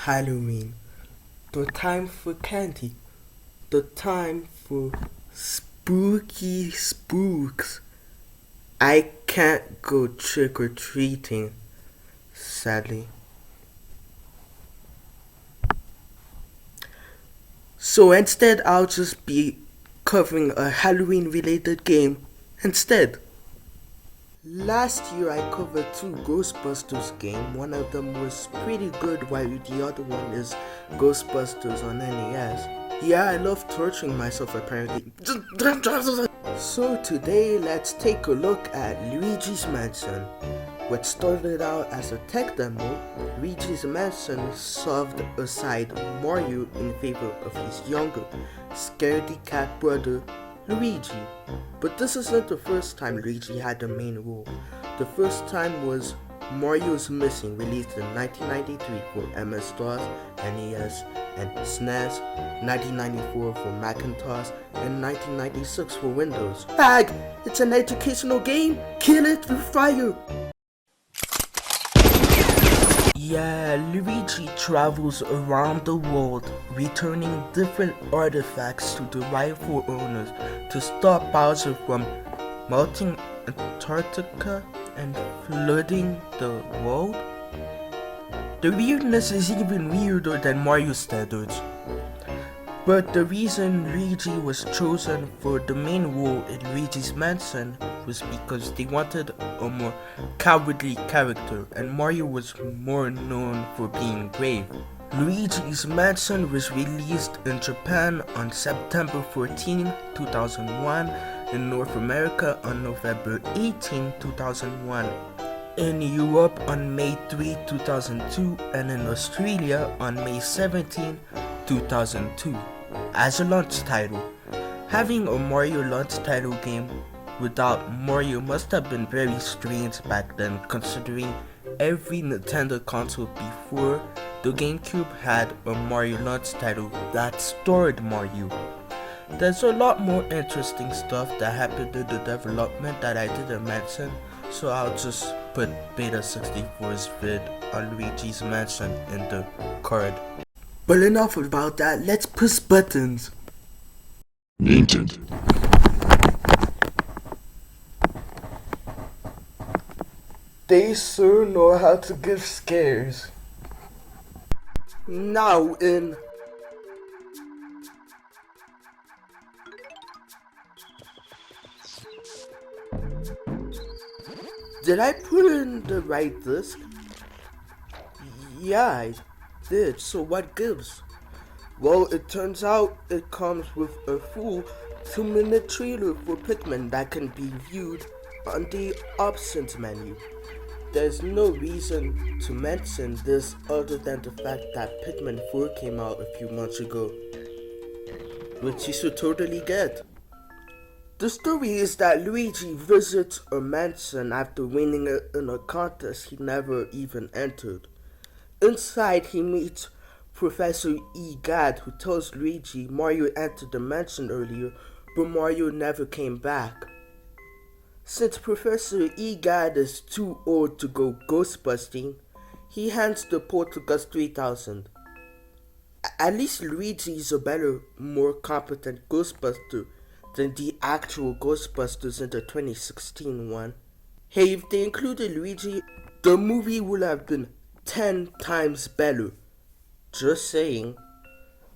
Halloween, the time for candy, the time for spooky spooks. I can't go trick or treating, sadly. So instead, I'll just be covering a Halloween related game instead. Last year I covered two Ghostbusters games. One of them was pretty good while the other one is Ghostbusters on NES. Yeah, I love torturing myself apparently. So today let's take a look at Luigi's Mansion. What started out as a tech demo, Luigi's Mansion shoved aside Mario in favor of his younger, scaredy cat brother, Luigi. But this isn't the first time Luigi had the main role. The first time was Mario's Missing, released in 1993 for MS-DOS, NES, and SNES, 1994 for Macintosh, and 1996 for Windows. Bag! It's an educational game! Kill it with fire! Yeah, Luigi travels around the world, returning different artifacts to the rightful owners to stop Bowser from melting Antarctica and flooding the world. The weirdness is even weirder than Mario standards. But the reason Luigi was chosen for the main role in Luigi's Mansion was because they wanted a more cowardly character, and Mario was more known for being brave. Luigi's Mansion was released in Japan on September 14, 2001, in North America on November 18, 2001, in Europe on May 3, 2002, and in Australia on May 17, 2002. As a launch title. Having a Mario launch title game without Mario must have been very strange back then, considering every Nintendo console before the GameCube had a Mario launch title that starred Mario. There's a lot more interesting stuff that happened in the development that I didn't mention, so I'll just put Beta 64's vid on Luigi's Mansion in the card. But enough about that, let's push buttons. Nintendo. They sure know how to give scares. Now in... Did I put in the right disc? Yeah, I did, so what gives? Well, it turns out it comes with a full 2-minute trailer for Pikmin that can be viewed on the options menu. There's no reason to mention this other than the fact that Pikmin 4 came out a few months ago, which you should totally get. The story is that Luigi visits a mansion after winning in a contest he never even entered. Inside, he meets Professor Egad, who tells Luigi Mario entered the mansion earlier, but Mario never came back. Since Professor Egad is too old to go ghostbusting, he hands the Poltergust 3000. At least Luigi is a better, more competent Ghostbuster than the actual Ghostbusters in the 2016 one. Hey, if they included Luigi, the movie would have been 10 times better. Just saying.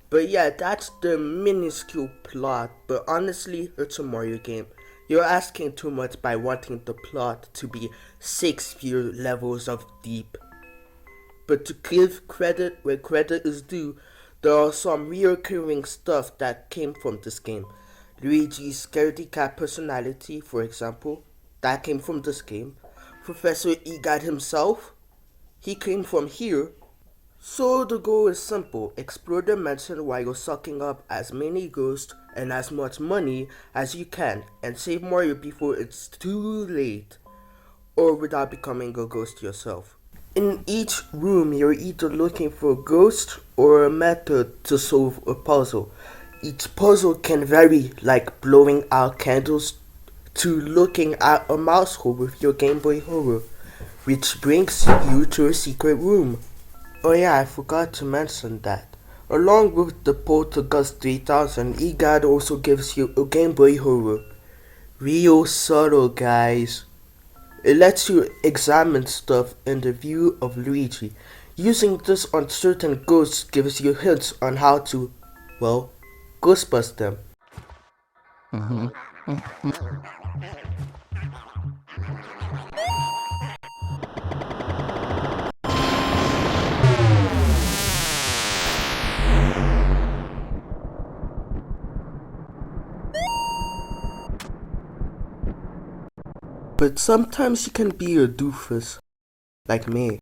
But yeah, that's the minuscule plot, but honestly, it's a Mario game. You're asking too much by wanting the plot to be Shakespeare levels of deep. But to give credit where credit is due, there are some reoccurring stuff that came from this game. Luigi's scaredy cat personality, for example, that came from this game. Professor Egad himself, he came from here. So the goal is simple: explore the mansion while you're sucking up as many ghosts and as much money as you can, and save Mario before it's too late, or without becoming a ghost yourself. In each room, you're either looking for a ghost or a method to solve a puzzle. Each puzzle can vary, like blowing out candles to looking at a mouse hole with your Game Boy Horror, which brings you to a secret room. Oh yeah, I forgot to mention that. Along with the Poltergust 3000, eGuide also gives you a Game Boy horror. Real subtle, guys. It lets you examine stuff in the view of Luigi. Using this on certain ghosts gives you hints on how to, well, ghostbust them. But sometimes you can be a doofus, like me.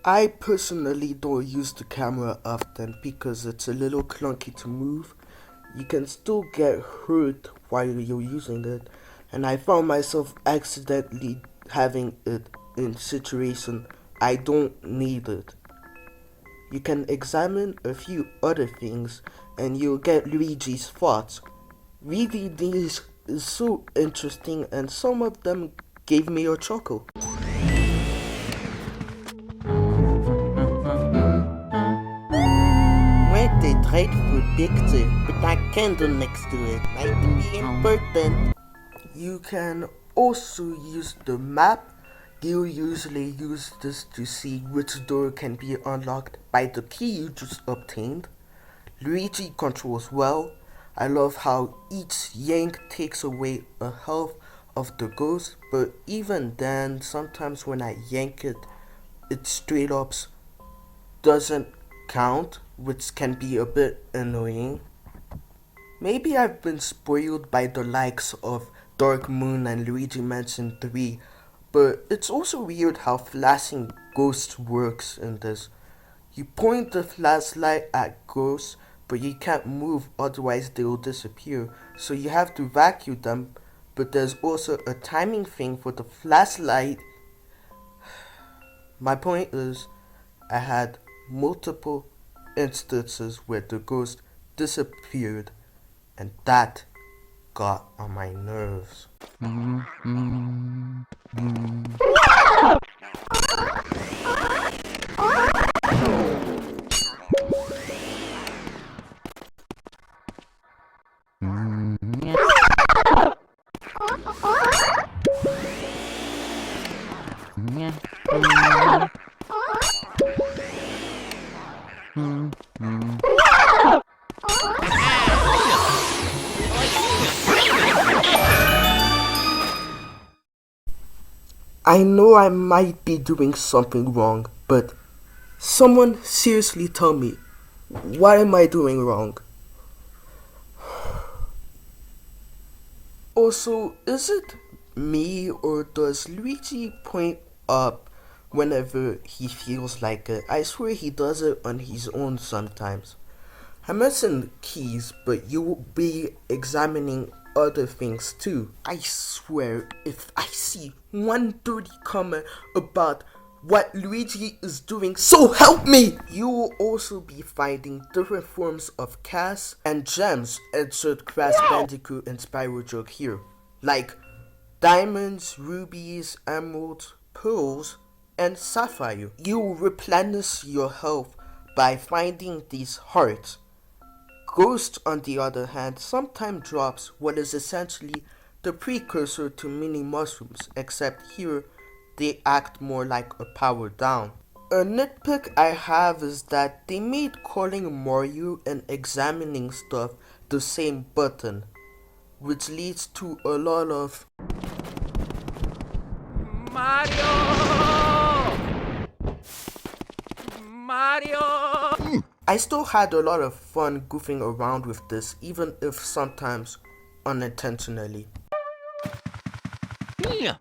I personally don't use the camera often because it's a little clunky to move. You can still get hurt while you're using it, and I found myself accidentally having it in situation I don't need it. You can examine a few other things and you'll get Luigi's thoughts. Reading these is so interesting and some of them gave me a chuckle. Weren't they dreadful picture with that candle next to it? Might be important. You can also use the map. You usually use this to see which door can be unlocked by the key you just obtained. Luigi controls well. I love how each yank takes away a health of the ghost, but even then, sometimes when I yank it, it straight up doesn't count, which can be a bit annoying. Maybe I've been spoiled by the likes of Dark Moon and Luigi Mansion 3, but it's also weird how flashing ghosts works in this. You point the flashlight at ghosts, but you can't move, otherwise they'll disappear. So you have to vacuum them, but there's also a timing thing for the flashlight. My point is, I had multiple instances where the ghost disappeared, and that got on my nerves. I know I might be doing something wrong, but someone seriously tell me, what am I doing wrong? Also, is it me or does Luigi point up whenever he feels like it? I swear he does it on his own sometimes. I mentioned keys, but you will be examining other things too. I swear, if I see one dirty comment about what Luigi is doing, so help me! You will also be finding different forms of casts and gems, insert Crash Bandicoot and Spyro joke here, like diamonds, rubies, emeralds, pearls, and sapphire. You will replenish your health by finding these hearts. Ghost, on the other hand, sometimes drops what is essentially the precursor to mini mushrooms, except here they act more like a power down. A nitpick I have is that they made calling Mario and examining stuff the same button, which leads to a lot of Mario! Mario! I still had a lot of fun goofing around with this, even if sometimes unintentionally. Yeah.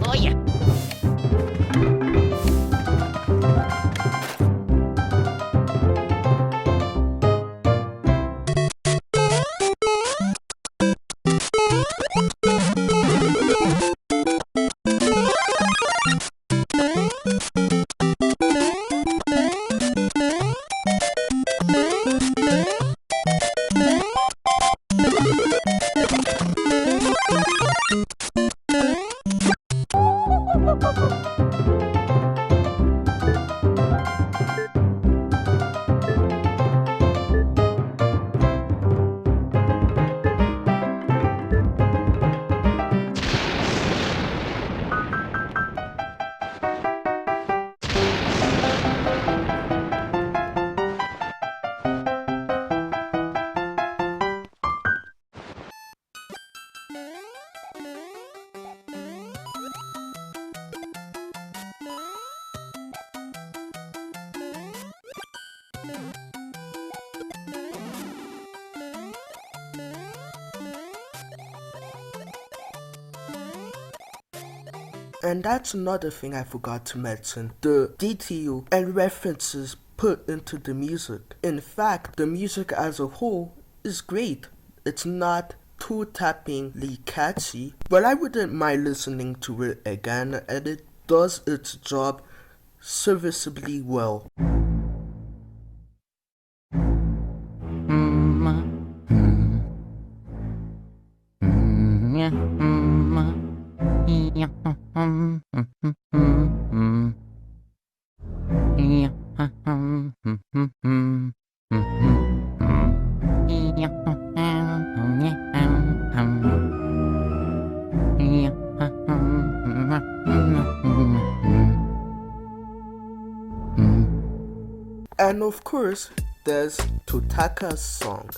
Oh yeah. And that's another thing I forgot to mention. The detail and references put into the music. In fact, the music as a whole is great. It's not too tappingly catchy, but I wouldn't mind listening to it again, and it does its job serviceably well. And of course, there's Totaka's song.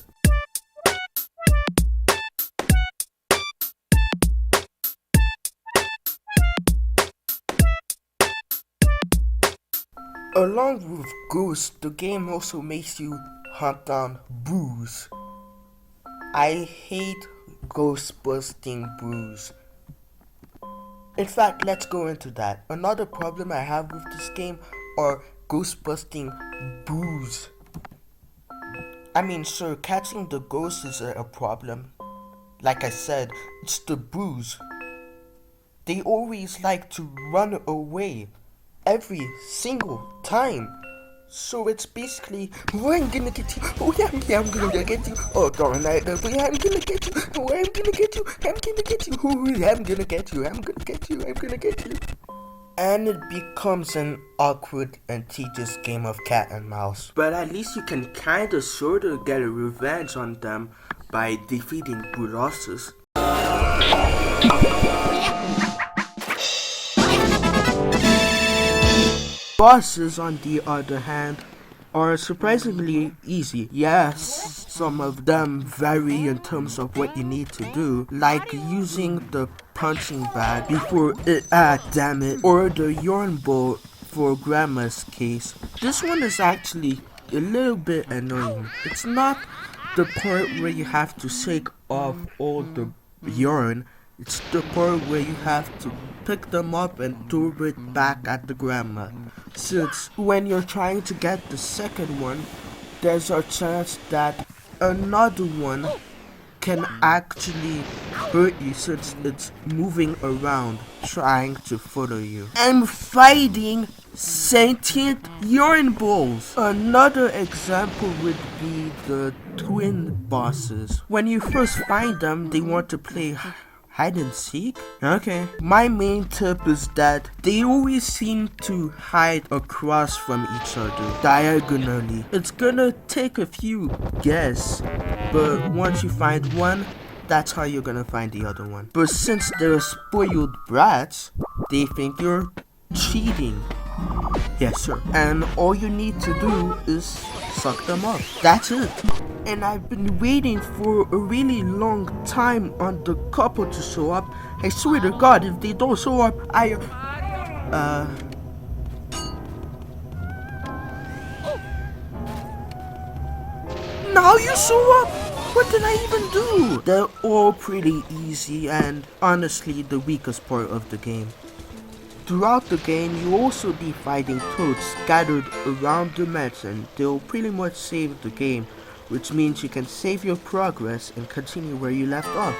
Along with ghosts, the game also makes you hunt down boos. I hate ghost busting boos. In fact, let's go into that. Another problem I have with this game are ghost busting boos. I mean, sure, catching the ghosts is a problem. Like I said, it's the boos. They always like to run away every single time. So it's basically, oh, I'm gonna get you, oh yeah, I'm gonna get you, oh darn it, oh yeah, I'm gonna get you, oh I'm gonna get you, I'm gonna get you, oh I'm gonna get you, I'm gonna get you, I'm gonna get you. And it becomes an awkward and tedious game of cat and mouse. But at least you can kinda sorta get a revenge on them by defeating bosses. Bosses, on the other hand, are surprisingly easy. Yes, some of them vary in terms of what you need to do, like using the punching bag before damn it, or the yarn bowl for Grandma's case. This one is actually a little bit annoying. It's not the part where you have to shake off all the yarn. It's the part where you have to pick them up and throw it back at the grandma. Since when you're trying to get the second one, there's a chance that another one can actually hurt you since it's moving around trying to follow you. And fighting sentient yarn balls. Another example would be the twin bosses. When you first find them, they want to play hide and seek? Okay. My main tip is that they always seem to hide across from each other, diagonally. It's gonna take a few guesses, but once you find one, that's how you're gonna find the other one. But since they're spoiled brats, they think you're cheating. Yes, sir. And all you need to do is suck them up. That's it. And I've been waiting for a really long time on the couple to show up. I swear to God, if they don't show up, now you show up! What did I even do? They're all pretty easy and honestly the weakest part of the game. Throughout the game, you'll also be fighting toads scattered around the maps, and they'll pretty much save the game, which means you can save your progress and continue where you left off.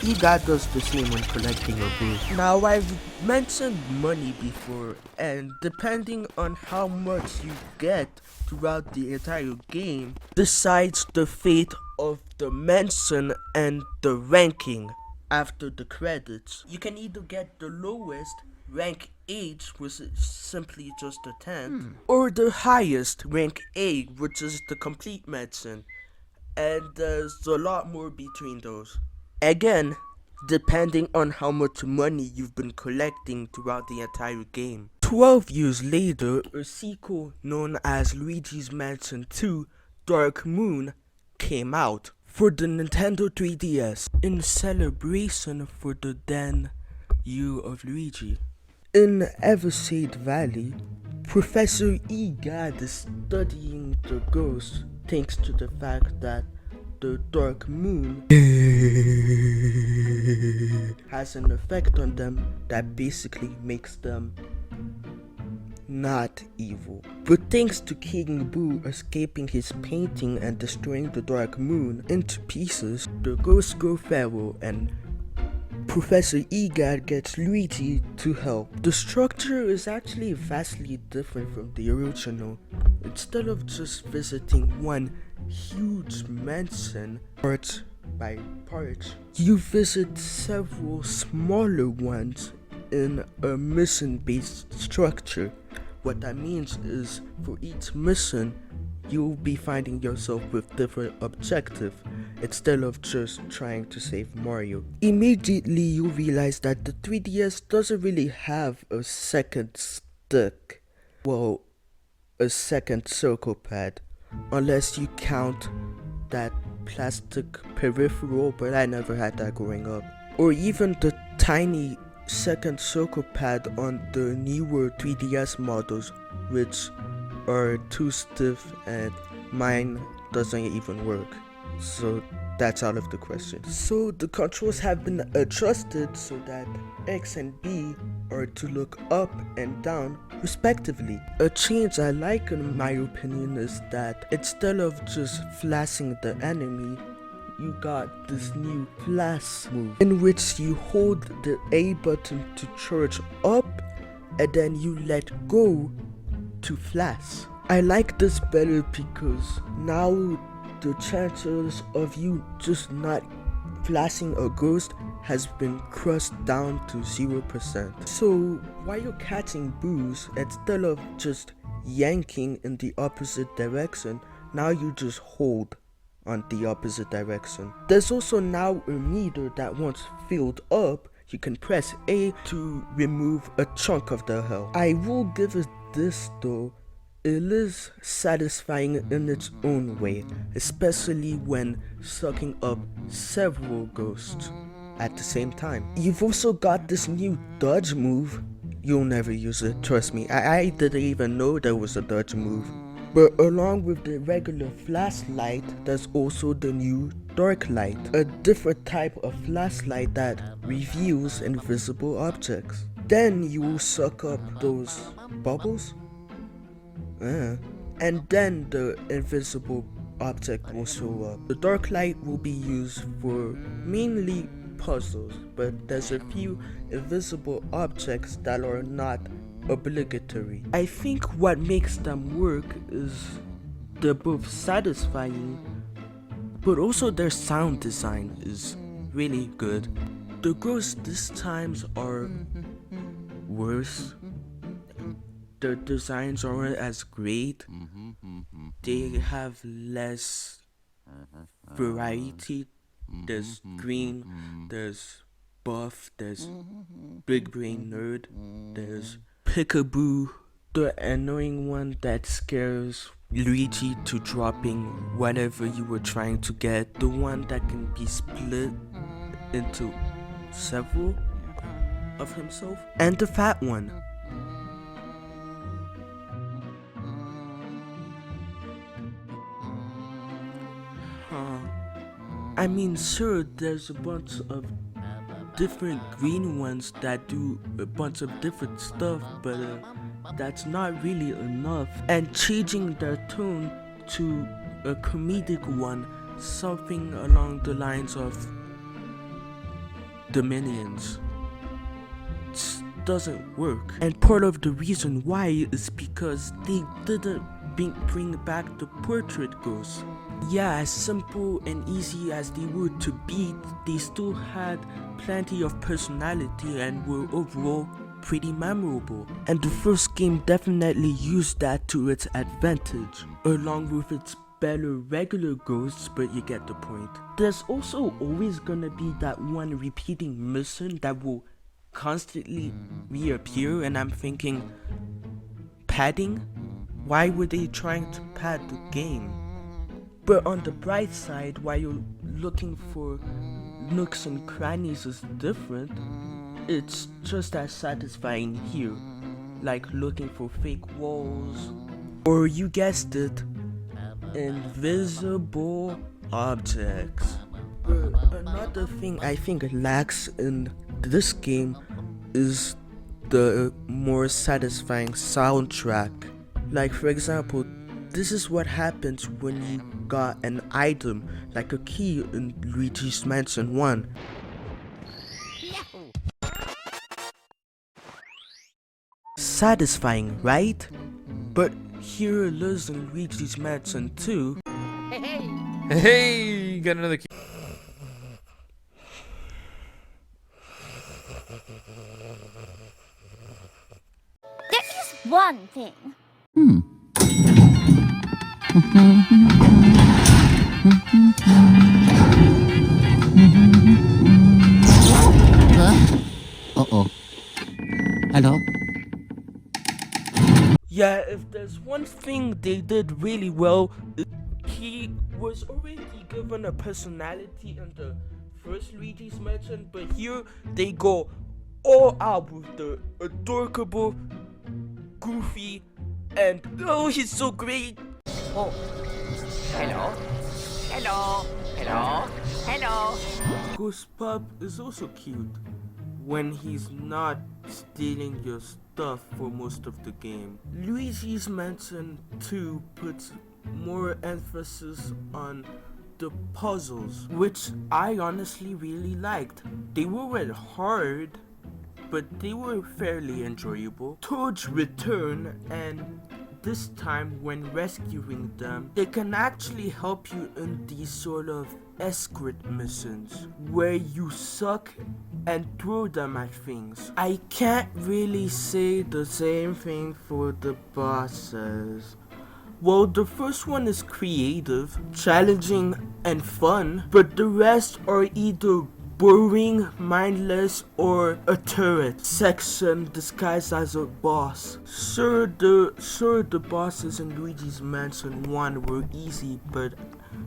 EGOT does the same when collecting a boost. Now, I've mentioned money before, and depending on how much you get throughout the entire game, decides the fate of the mention and the ranking after the credits. You can either get the lowest, rank H, which is simply just a 10, or the highest, rank A, which is the complete mention, and there's a lot more between those. Again, depending on how much money you've been collecting throughout the entire game. 12 years later, a sequel known as Luigi's Mansion 2 Dark Moon came out for the Nintendo 3DS in celebration for the then year of Luigi. In Evershade Valley, Professor EGOT is studying the ghosts thanks to the fact that the dark moon has an effect on them that basically makes them not evil. But thanks to King Boo escaping his painting and destroying the dark moon into pieces, the ghosts go feral and Professor Egad gets Luigi to help. The structure is actually vastly different from the original. Instead of just visiting one huge mansion part by part, you visit several smaller ones in a mission-based structure. What that means is for each mission, you'll be finding yourself with different objectives instead of just trying to save Mario. Immediately you realize that the 3DS doesn't really have a second stick. Well, a second circle pad, unless you count that plastic peripheral, but I never had that growing up. Or even the tiny second circle pad on the newer 3DS models, which are too stiff and mine doesn't even work. So that's out of the question. So the controls have been adjusted so that X and B are to look up and down respectively. A change I like in my opinion is that instead of just flashing the enemy, you got this new flash move in which you hold the A button to charge up and then you let go to flash. I like this better because now the chances of you just not flashing a ghost has been crushed down to 0%. So while you're catching boos, instead of just yanking in the opposite direction, now you just hold on the opposite direction. There's also now a meter that once filled up, you can press A to remove a chunk of the health. I will give it this though, it is satisfying in its own way, especially when sucking up several ghosts at the same time. You've also got this new dodge move. You'll never use it, trust me. I didn't even know there was a dodge move. But along with the regular flashlight, there's also the new dark light, a different type of flashlight that reveals invisible objects. Then you will suck up those bubbles, and then the invisible object will show up. The dark light will be used for mainly puzzles, but there's a few invisible objects that are not obligatory. I think what makes them work is they're both satisfying, but also their sound design is really good. The ghosts this times are worse. The designs aren't as great. They have less variety. There's green, there's buff, there's big brain nerd, there's Peekaboo, the annoying one that scares Luigi to dropping whatever you were trying to get, the one that can be split into several of himself, and the fat one. I mean, sure, there's a bunch of different green ones that do a bunch of different stuff, but that's not really enough. And changing their tone to a comedic one, something along the lines of the Minions, doesn't work. And part of the reason why is because they didn't bring back the portrait ghosts. Yeah, as simple and easy as they were to beat, they still had plenty of personality and were overall pretty memorable. And the first game definitely used that to its advantage, along with its better regular ghosts, but you get the point. There's also always gonna be that one repeating mission that will constantly reappear, and I'm thinking, padding? Why were they trying to pad the game? But on the bright side, while you're looking for nooks and crannies is different, it's just as satisfying here, like looking for fake walls, or you guessed it, invisible objects. But another thing I think lacks in this game is the more satisfying soundtrack. Like, for example, this is what happens when you got an item, like a key in Luigi's Mansion 1. Yahoo! Satisfying, right? But here it is in Luigi's Mansion 2. Hey, hey! Hey, got another key. There is one thing. Uh-oh. Hello? Yeah, if there's one thing they did really well, he was already given a personality in the first Luigi's Mansion, but here they go all out with the adorable, goofy, and oh, he's so great. Oh. Hello? Hello? Hello? Hello? Ghost Pup is also cute when he's not stealing your stuff for most of the game. Luigi's Mansion 2 puts more emphasis on the puzzles, which I honestly really liked. They weren't hard, but they were fairly enjoyable. Toad's return, and this time when rescuing them, it can actually help you in these sort of escort missions where you suck and throw them at things. I can't really say the same thing for the bosses. Well, the first one is creative, challenging, and fun, but the rest are either boring, mindless, or a turret section disguised as a boss. Sure, the bosses in Luigi's Mansion 1 were easy, but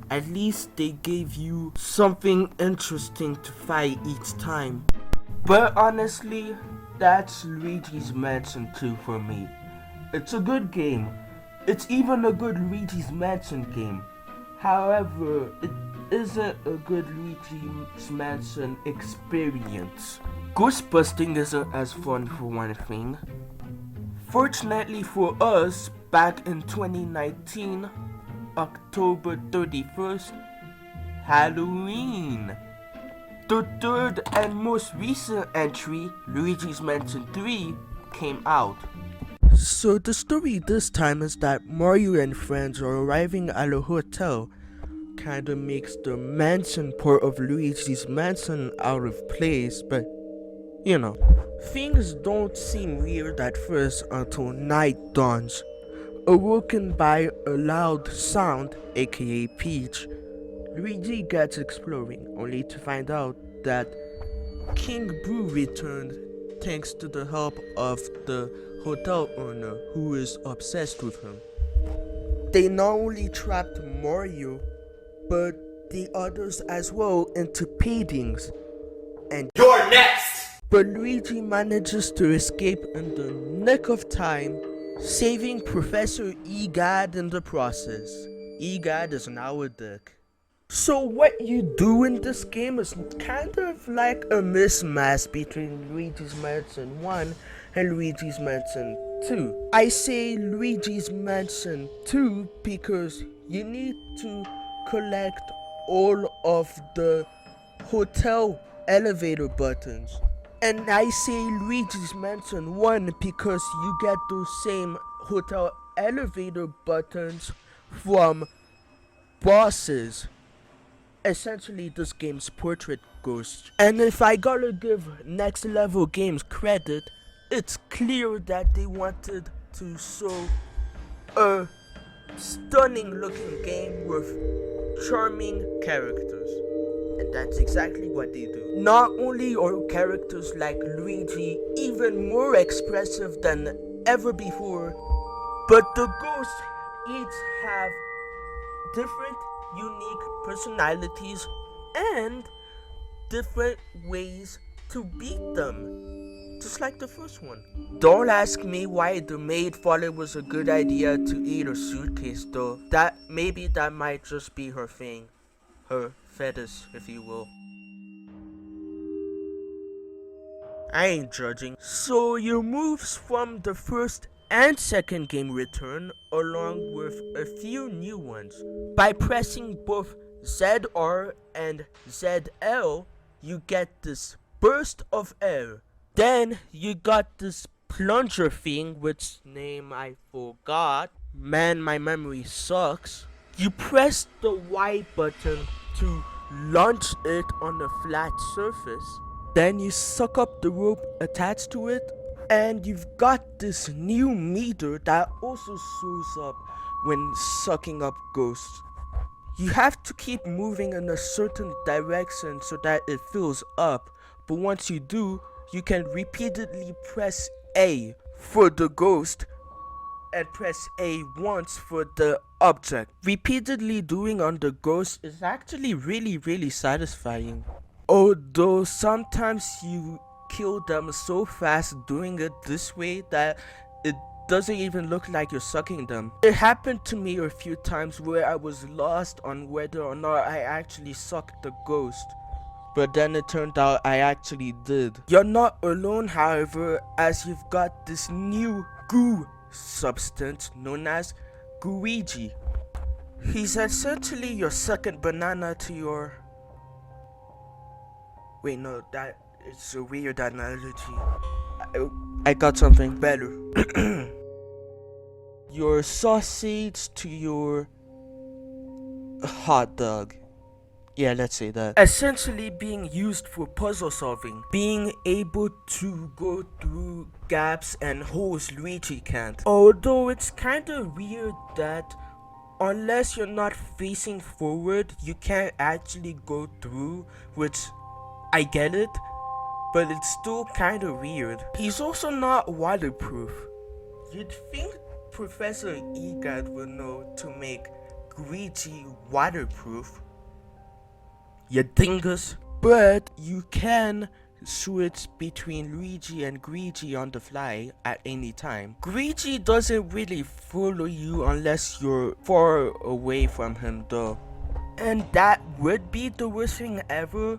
at least they gave you something interesting to fight each time. But honestly, that's Luigi's Mansion 2 for me. It's a good game. It's even a good Luigi's Mansion game. However, it isn't a good Luigi's Mansion experience. Ghost busting isn't as fun for one thing. Fortunately for us, back in 2019, October 31st, Halloween. The third and most recent entry, Luigi's Mansion 3, came out. So the story this time is that Mario and friends are arriving at a hotel. Kinda makes the mansion part of Luigi's Mansion out of place, but you know. Things don't seem weird at first until night dawns. Awoken by a loud sound, aka Peach, Luigi gets exploring, only to find out that King Boo returned thanks to the help of the hotel owner who is obsessed with him. They not only trapped Mario, but the others as well into paintings. And you're next! But Luigi manages to escape in the nick of time, saving Professor Egad in the process. Egad is now a dick. So what you do in this game is kind of like a mismatch between Luigi's Mansion 1 and Luigi's Mansion 2. I say Luigi's Mansion 2 because you need to collect all of the hotel elevator buttons. And I say Luigi's Mansion 1 because you get those same hotel elevator buttons from bosses. Essentially this game's portrait ghost. And if I gotta give Next Level Games credit, it's clear that they wanted to show a stunning looking game with charming characters. And that's exactly what they do. Not only are characters like Luigi even more expressive than ever before, but the ghosts each have different unique personalities and different ways to beat them, just like the first one. Don't ask me why the maid thought it was a good idea to eat a suitcase though. That might just be her thing. her fetish, if you will. I ain't judging. So your moves from the first and second game return, along with a few new ones. By pressing both ZR and ZL, you get this burst of air. Then you got this plunger thing, which name I forgot. Man, my memory sucks. You press the Y button to launch it on a flat surface. Then you suck up the rope attached to it, and you've got this new meter that also shows up when sucking up ghosts. You have to keep moving in a certain direction so that it fills up, but once you do, you can repeatedly press A for the ghost and press A once for the object. Repeatedly doing on the ghost is actually really satisfying. Although sometimes you kill them so fast doing it this way that it doesn't even look like you're sucking them. It happened to me a few times where I was lost on whether or not I actually sucked the ghost. But then it turned out I actually did. You're not alone, however, as you've got this new goo substance known as Luigi. He's essentially your second banana to your... Wait, no, that is a weird analogy. I got something better. Your sausage to your hot dog. Yeah, let's say that. Essentially being used for puzzle solving. Being able to go through gaps and holes Luigi can't. Although it's kinda weird that unless you're not facing forward, you can't actually go through, which I get it, but it's still kinda weird. He's also not waterproof. You'd think Professor Egad would know to make Luigi waterproof. You dingus. But you can switch between Luigi and Luigi on the fly at any time. Luigi doesn't really follow you unless you're far away from him though. And that would be the worst thing ever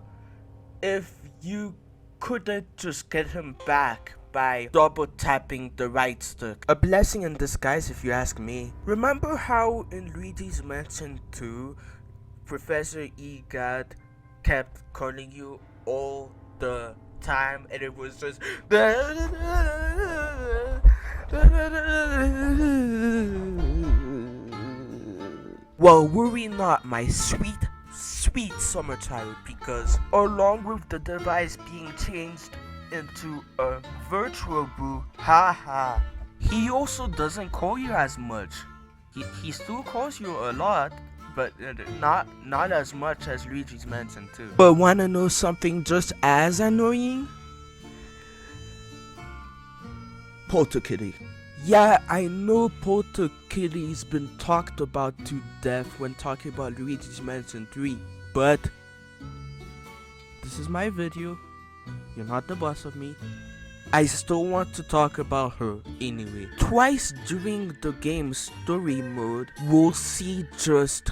if you couldn't just get him back by double tapping the right stick. A blessing in disguise if you ask me. Remember how in Luigi's Mansion 2, Professor Egad kept calling you all the time and it was just... Well, worry not, my sweet summer child, because along with the device being changed into a virtual boo, haha, he also doesn't call you as much. He still calls you a lot, but not as much as Luigi's Mansion 2. But wanna know something just as annoying? Polterkitty. Yeah, I know Polterkitty's been talked about to death when talking about Luigi's Mansion 3, but this is my video. You're not the boss of me. I still want to talk about her anyway. Twice during the game's story mode, we'll see just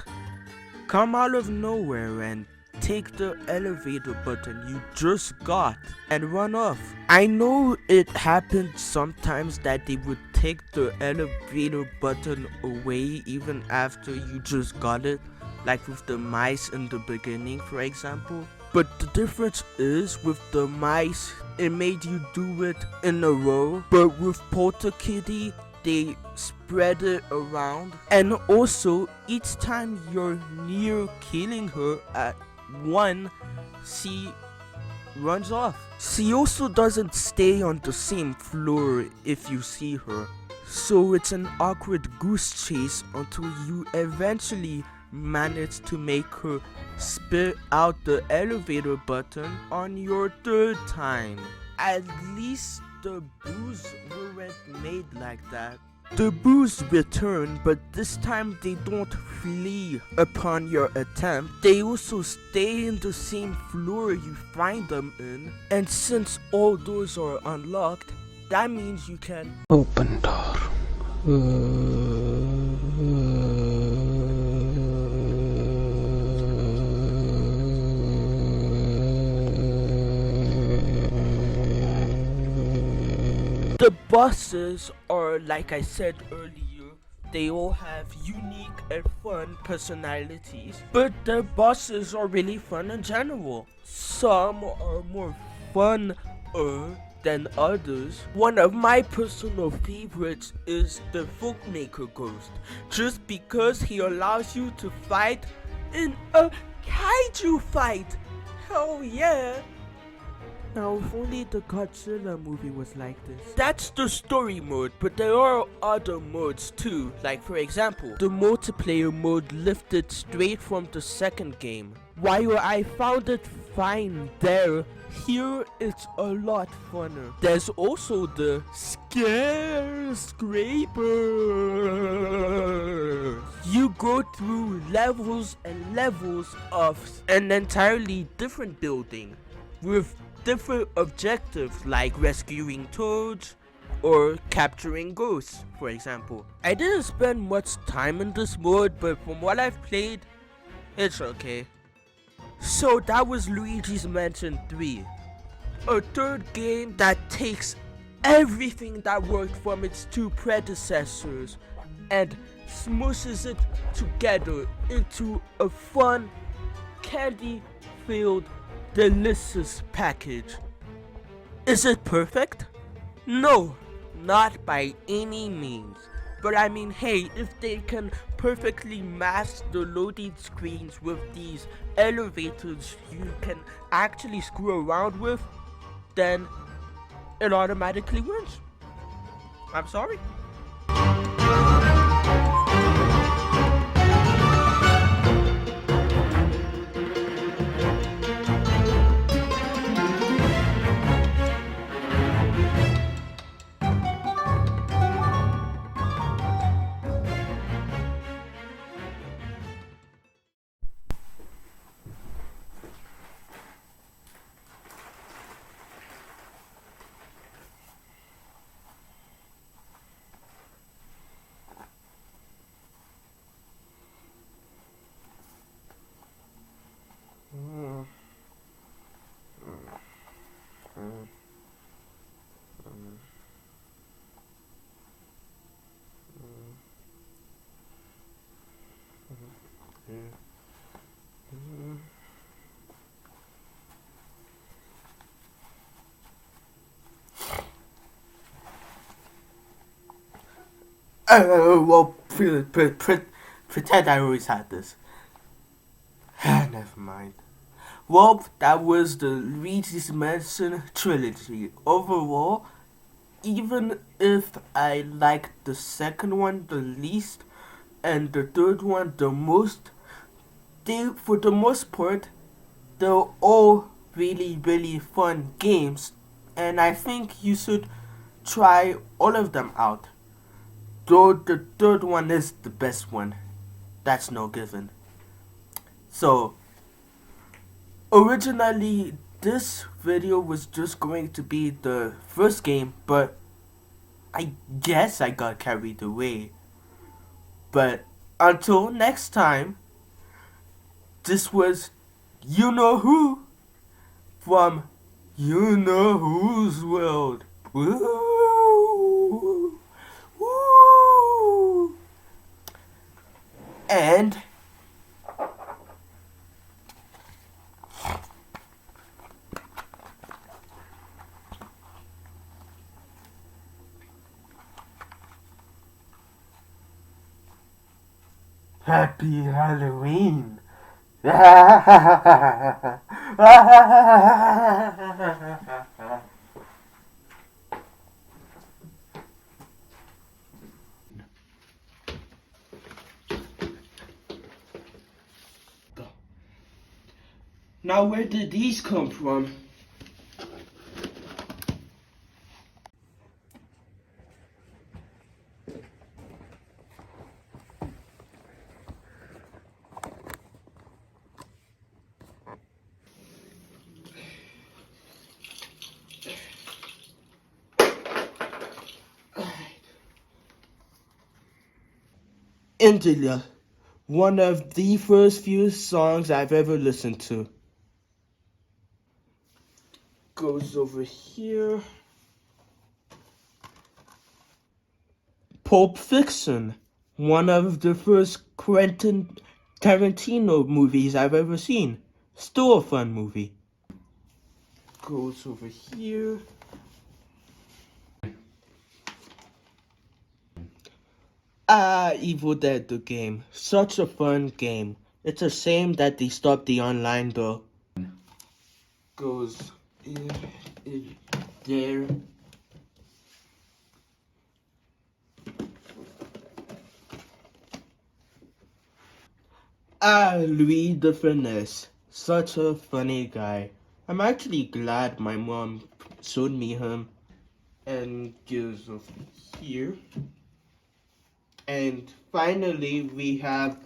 come out of nowhere and take the elevator button you just got and run off. I know it happened sometimes that they would take the elevator button away even after you just got it, like with the mice in the beginning, for example. But the difference is, with the mice, it made you do it in a row, but with Polterkitty, they spread it around. And also, each time you're near killing her at one, she runs off. She also doesn't stay on the same floor if you see her. So it's an awkward goose chase until you eventually manage to make her spit out the elevator button on your third time. At least the boos weren't made like that. The boos return, but this time they don't flee upon your attempt. They also stay in the same floor you find them in. And since all doors are unlocked, that means you can Open door. bosses are, like I said earlier, they all have unique and fun personalities, but their bosses are really fun in general. Some are more fun than others. One of my personal favorites is the Folkmaker Ghost, just because he allows you to fight in a kaiju fight. Hell yeah! Now, if only the Godzilla movie was like this. That's the story mode, but there are other modes too. Like, for example, the multiplayer mode lifted straight from the second game. While I found it fine there, here it's a lot funner. There's also the Scare Scraper. You go through levels and levels of an entirely different building with different objectives, like rescuing toads or capturing ghosts, for example. I didn't spend much time in this mode, but from what I've played, it's okay. So that was Luigi's Mansion 3, a third game that takes everything that worked from its two predecessors and smooshes it together into a fun, candy-filled, delicious package. Is it perfect? No, not by any means. But I mean, hey, if they can perfectly mask the loading screens with these elevators you can actually screw around with, then it automatically wins. I'm sorry. Well, pretend I always had this. Never mind. Well, that was the Luigi's Mansion Trilogy. Overall, even if I liked the second one the least and the third one the most, for the most part, they're all really fun games, and I think you should try all of them out. Though the third one is the best one. That's no given. So, originally, this video was just going to be the first game, but I guess I got carried away. But until next time, this was You Know Who from You Know Who's World. Woo! Woo! And Happy Halloween! Now, where did these come from? Aaliyah, one of the first few songs I've ever listened to. Goes over here. Pulp Fiction, one of the first Quentin Tarantino movies I've ever seen. Still a fun movie. Goes over here. Evil Dead the game. Such a fun game. It's a shame that they stopped the online though. Goes there. Louis the Finesse. Such a funny guy. I'm actually glad my mom showed me him. And goes over here. And finally we have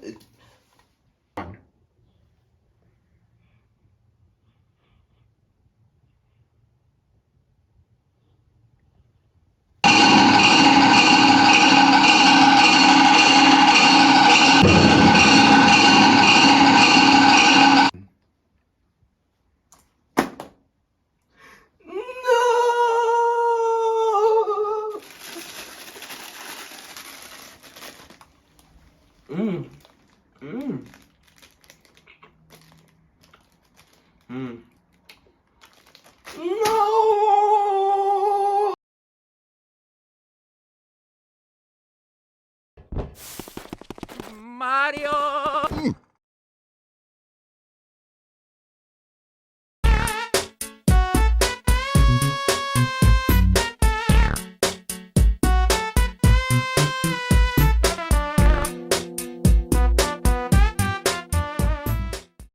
No! Mario!